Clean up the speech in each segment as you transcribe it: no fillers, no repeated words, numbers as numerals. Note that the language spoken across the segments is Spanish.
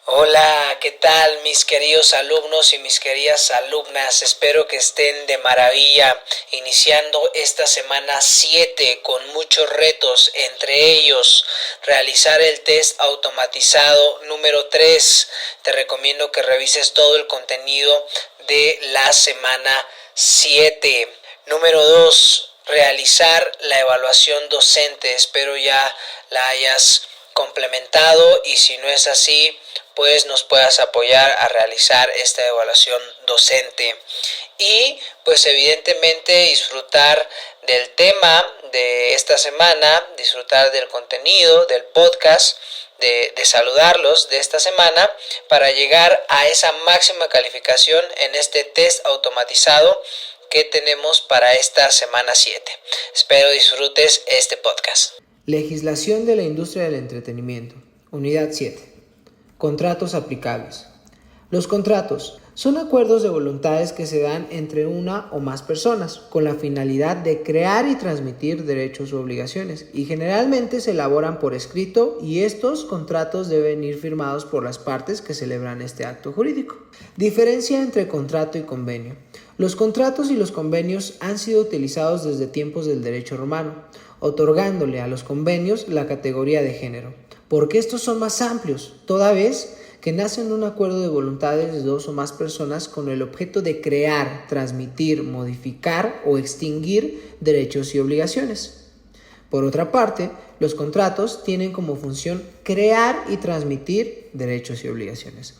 Hola, ¿qué tal mis queridos alumnos y mis queridas alumnas? Espero que estén de maravilla, iniciando esta semana 7 con muchos retos, entre ellos realizar el test automatizado número 3. Te recomiendo que revises todo el contenido de la semana 7. Número 2, realizar la evaluación docente. Espero ya la hayas complementado y si no es así, pues nos puedas apoyar a realizar esta evaluación docente y pues evidentemente disfrutar del tema de esta semana, disfrutar del contenido del podcast, de saludarlos de esta semana para llegar a esa máxima calificación en este test automatizado que tenemos para esta semana 7. Espero disfrutes este podcast. Legislación de la industria del entretenimiento. Unidad 7. Contratos aplicables. Los contratos son acuerdos de voluntades que se dan entre una o más personas con la finalidad de crear y transmitir derechos u obligaciones y generalmente se elaboran por escrito y estos contratos deben ir firmados por las partes que celebran este acto jurídico. Diferencia entre contrato y convenio. Los contratos y los convenios han sido utilizados desde tiempos del derecho romano, otorgándole a los convenios la categoría de género, porque estos son más amplios, toda vez que nacen de un acuerdo de voluntades de dos o más personas con el objeto de crear, transmitir, modificar o extinguir derechos y obligaciones. Por otra parte, los contratos tienen como función crear y transmitir derechos y obligaciones.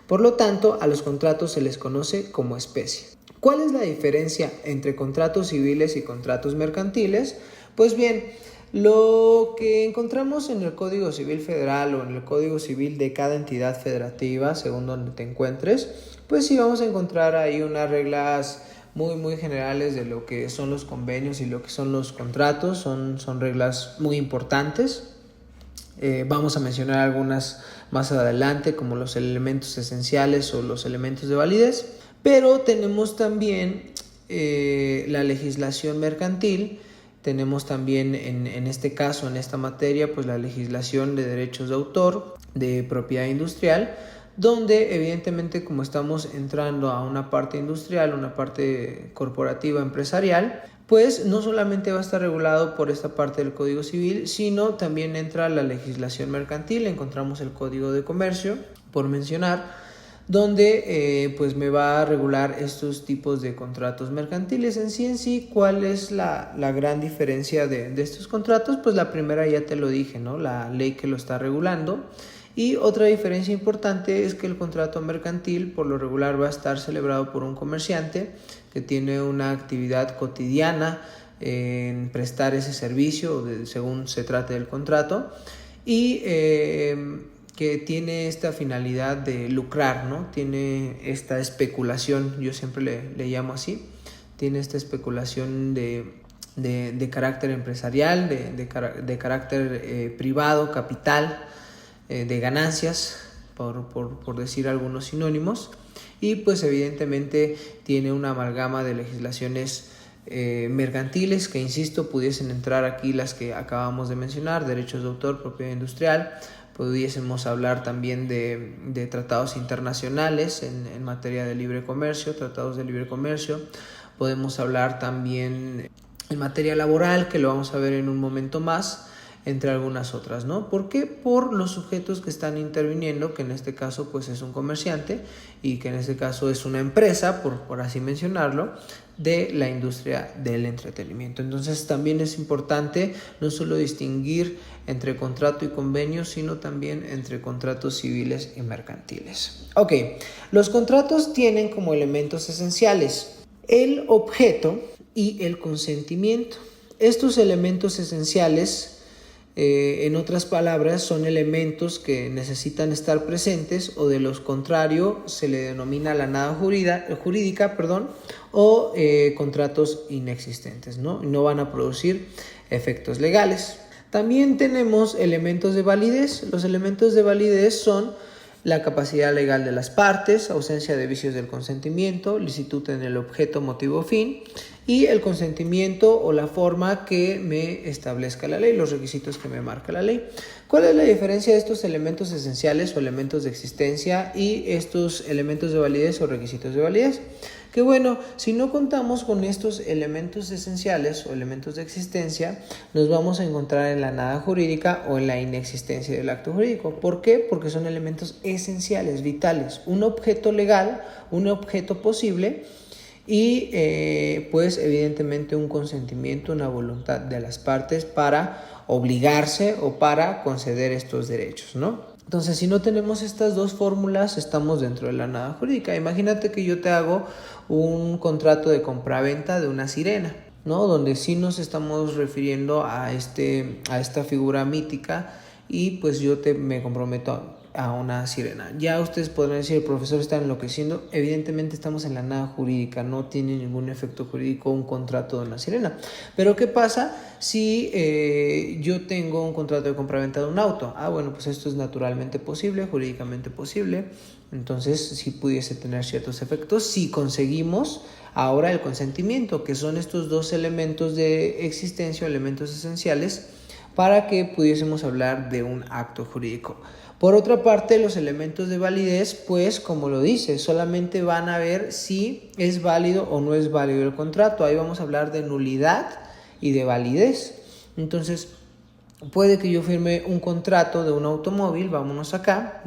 Por lo tanto, a los contratos se les conoce como especie. ¿Cuál es la diferencia entre contratos civiles y contratos mercantiles? Pues bien, lo que encontramos en el Código Civil Federal o en el Código Civil de cada entidad federativa, según donde te encuentres, pues sí vamos a encontrar ahí unas reglas muy generales de lo que son los convenios y lo que son los contratos. Son reglas muy importantes. Vamos a mencionar algunas más adelante, como los elementos esenciales o los elementos de validez. Pero tenemos también la legislación mercantil. Tenemos también en este caso, en esta materia, pues la legislación de derechos de autor, de propiedad industrial, donde evidentemente como estamos entrando a una parte industrial, una parte corporativa empresarial, pues no solamente va a estar regulado por esta parte del Código Civil, sino también entra la legislación mercantil. Encontramos el Código de Comercio, por mencionar, donde pues me va a regular estos tipos de contratos mercantiles. En sí, ¿cuál es la gran diferencia de estos contratos? Pues la primera ya te lo dije, ¿no? La ley que lo está regulando. Y otra diferencia importante es que el contrato mercantil por lo regular va a estar celebrado por un comerciante que tiene una actividad cotidiana en prestar ese servicio según se trate del contrato y que tiene esta finalidad de lucrar, ¿no? Tiene esta especulación, yo siempre le llamo así, tiene esta especulación de carácter empresarial, de carácter privado, capital, de ganancias, por decir algunos sinónimos, y pues evidentemente tiene una amalgama de legislaciones mercantiles que, insisto, pudiesen entrar aquí las que acabamos de mencionar: derechos de autor, propiedad industrial. Pudiésemos hablar también de tratados internacionales en materia de libre comercio, tratados de libre comercio. Podemos hablar también en materia laboral, que lo vamos a ver en un momento más, entre algunas otras, ¿no? ¿Por qué? Por los sujetos que están interviniendo, que en este caso pues es un comerciante y que en este caso es una empresa, por así mencionarlo, de la industria del entretenimiento. Entonces también es importante no solo distinguir entre contrato y convenio, sino también entre contratos civiles y mercantiles. Ok, los contratos tienen como elementos esenciales el objeto y el consentimiento. Estos elementos esenciales, en otras palabras, son elementos que necesitan estar presentes, o de los contrario se le denomina la nada jurídica, o contratos inexistentes, ¿no? No van a producir efectos legales. También tenemos elementos de validez. Los elementos de validez son la capacidad legal de las partes, ausencia de vicios del consentimiento, licitud en el objeto, motivo, fin, y el consentimiento o la forma que me establezca la ley, los requisitos que me marca la ley. ¿Cuál es la diferencia de estos elementos esenciales o elementos de existencia y estos elementos de validez o requisitos de validez? Que bueno, si no contamos con estos elementos esenciales o elementos de existencia, nos vamos a encontrar en la nada jurídica o en la inexistencia del acto jurídico. ¿Por qué? Porque son elementos esenciales, vitales. Un objeto legal, un objeto posible y pues evidentemente un consentimiento, una voluntad de las partes para obligarse o para conceder estos derechos, ¿no? Entonces, si no tenemos estas dos fórmulas, estamos dentro de la nada jurídica. Imagínate que yo te hago un contrato de compraventa de una sirena, ¿no? Donde sí nos estamos refiriendo a esta figura mítica y pues yo me comprometo a una sirena. Ya ustedes podrán decir, el profesor está enloqueciendo. Evidentemente estamos en la nada jurídica, no tiene ningún efecto jurídico un contrato de una sirena. Pero ¿qué pasa si yo tengo un contrato de compraventa de un auto? Bueno, pues esto es naturalmente posible, jurídicamente posible. Entonces sí pudiese tener ciertos efectos si conseguimos ahora el consentimiento, que son estos dos elementos de existencia, elementos esenciales, para que pudiésemos hablar de un acto jurídico. Por otra parte, los elementos de validez, pues como lo dice, solamente van a ver si es válido o no es válido el contrato. Ahí vamos a hablar de nulidad y de validez. Entonces, puede que yo firme un contrato de un automóvil, vámonos acá,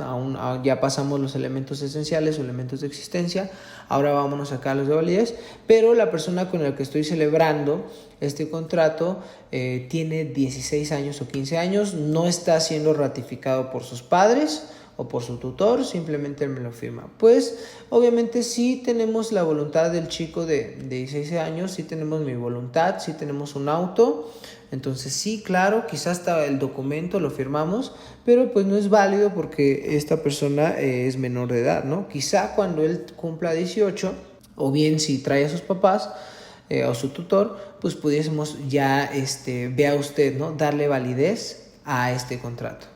ya pasamos los elementos esenciales o elementos de existencia, ahora vámonos acá a los de validez, pero la persona con la que estoy celebrando este contrato tiene 16 años o 15 años, no está siendo ratificado por sus padres o por su tutor, simplemente me lo firma. Pues obviamente sí tenemos la voluntad del chico de 16 años, sí tenemos mi voluntad, sí tenemos un auto. Entonces sí, claro, quizás hasta el documento lo firmamos, pero pues no es válido porque esta persona es menor de edad, ¿no? Quizá cuando él cumpla 18, o bien si trae a sus papás o su tutor, pues pudiésemos ya, vea usted, ¿no? Darle validez a este contrato.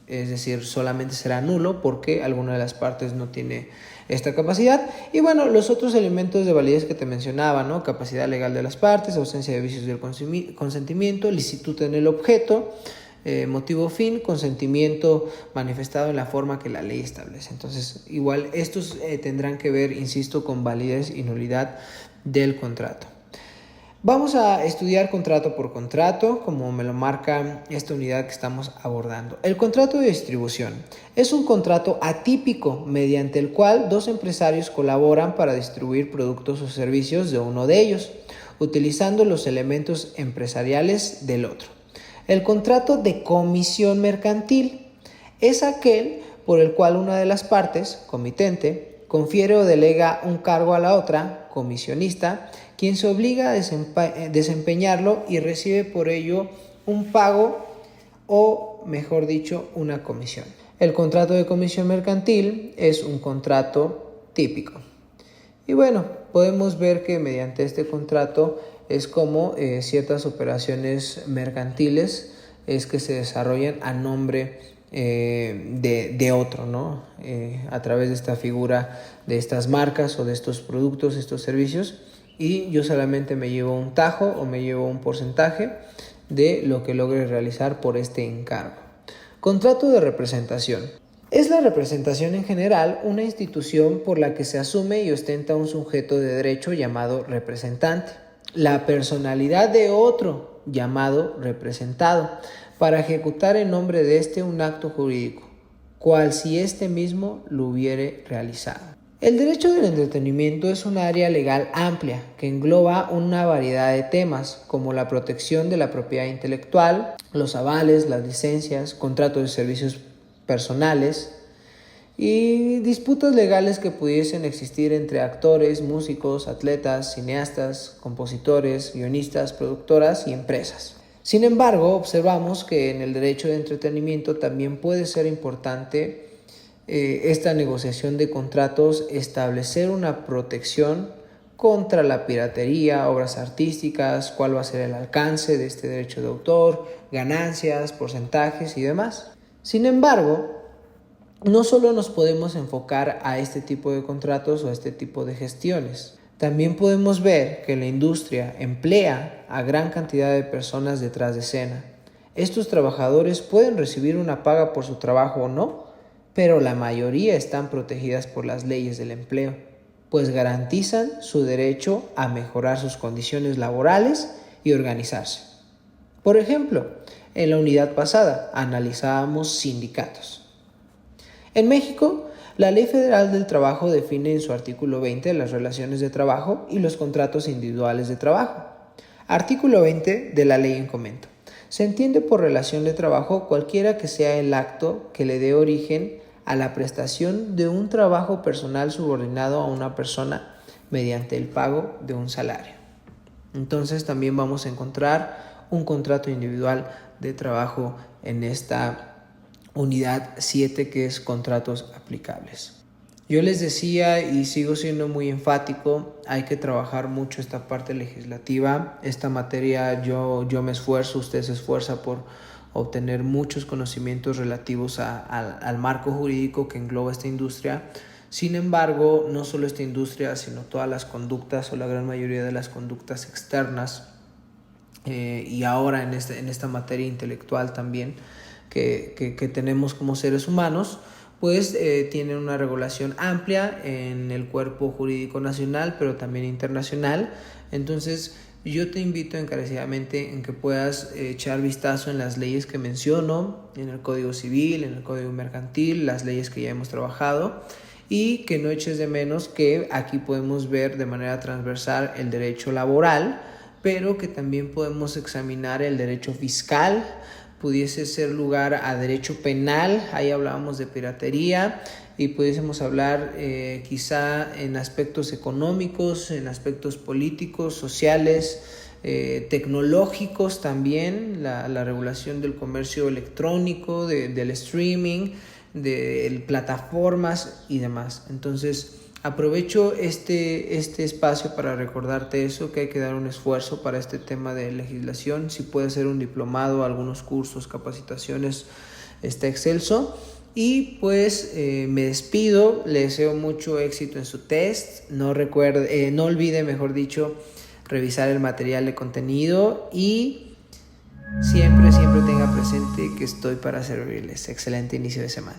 Es decir, solamente será nulo porque alguna de las partes no tiene esta capacidad. Y bueno, los otros elementos de validez que te mencionaba, ¿no? Capacidad legal de las partes, ausencia de vicios del consentimiento, licitud en el objeto, motivo fin, consentimiento manifestado en la forma que la ley establece. Entonces, igual estos tendrán que ver, insisto, con validez y nulidad del contrato. Vamos a estudiar contrato por contrato, como me lo marca esta unidad que estamos abordando. El contrato de distribución es un contrato atípico mediante el cual dos empresarios colaboran para distribuir productos o servicios de uno de ellos, utilizando los elementos empresariales del otro. El contrato de comisión mercantil es aquel por el cual una de las partes, comitente, confiere o delega un cargo a la otra, comisionista, quien se obliga a desempeñarlo y recibe por ello un pago o, mejor dicho, una comisión. El contrato de comisión mercantil es un contrato típico. Y bueno, podemos ver que mediante este contrato es como ciertas operaciones mercantiles es que se desarrollan a nombre de otro, ¿no? A través de esta figura de estas marcas o de estos productos, estos servicios, y yo solamente me llevo un tajo o me llevo un porcentaje de lo que logre realizar por este encargo. Contrato de representación. Es la representación en general una institución por la que se asume y ostenta un sujeto de derecho llamado representante, la personalidad de otro llamado representado, para ejecutar en nombre de éste un acto jurídico, cual si éste mismo lo hubiere realizado. El derecho del entretenimiento es un área legal amplia que engloba una variedad de temas como la protección de la propiedad intelectual, los avales, las licencias, contratos de servicios personales y disputas legales que pudiesen existir entre actores, músicos, atletas, cineastas, compositores, guionistas, productoras y empresas. Sin embargo, observamos que en el derecho de entretenimiento también puede ser importante esta negociación de contratos, establecer una protección contra la piratería, obras artísticas, cuál va a ser el alcance de este derecho de autor, ganancias, porcentajes y demás. Sin embargo, no solo nos podemos enfocar a este tipo de contratos o a este tipo de gestiones. También podemos ver que la industria emplea a gran cantidad de personas detrás de escena. Estos trabajadores pueden recibir una paga por su trabajo o no, pero la mayoría están protegidas por las leyes del empleo, pues garantizan su derecho a mejorar sus condiciones laborales y organizarse. Por ejemplo, en la unidad pasada analizábamos sindicatos. En México, la Ley Federal del Trabajo define en su artículo 20 las relaciones de trabajo y los contratos individuales de trabajo. Artículo 20 de la ley en comento. Se entiende por relación de trabajo cualquiera que sea el acto que le dé origen a la prestación de un trabajo personal subordinado a una persona mediante el pago de un salario. Entonces también vamos a encontrar un contrato individual de trabajo en esta unidad 7, que es contratos aplicables. Yo les decía y sigo siendo muy enfático, hay que trabajar mucho esta parte legislativa. Esta materia yo me esfuerzo, usted se esfuerza por obtener muchos conocimientos relativos al marco jurídico que engloba esta industria. Sin embargo, no solo esta industria, sino todas las conductas o la gran mayoría de las conductas externas y ahora en esta materia intelectual también que tenemos como seres humanos, pues tienen una regulación amplia en el cuerpo jurídico nacional, pero también internacional. Entonces, yo te invito encarecidamente en que puedas echar vistazo en las leyes que menciono, en el Código Civil, en el Código Mercantil, las leyes que ya hemos trabajado, y que no eches de menos que aquí podemos ver de manera transversal el derecho laboral, pero que también podemos examinar el derecho fiscal, pudiese ser lugar a derecho penal, ahí hablábamos de piratería, y pudiésemos hablar quizá en aspectos económicos, en aspectos políticos, sociales, tecnológicos también, la regulación del comercio electrónico, del streaming, de plataformas y demás. Entonces, aprovecho este espacio para recordarte eso, que hay que dar un esfuerzo para este tema de legislación. Si puede ser un diplomado, algunos cursos, capacitaciones, está excelso. Y pues me despido, le deseo mucho éxito en su test. No olvide, mejor dicho, revisar el material de contenido y siempre tenga presente que estoy para servirles. Excelente inicio de semana.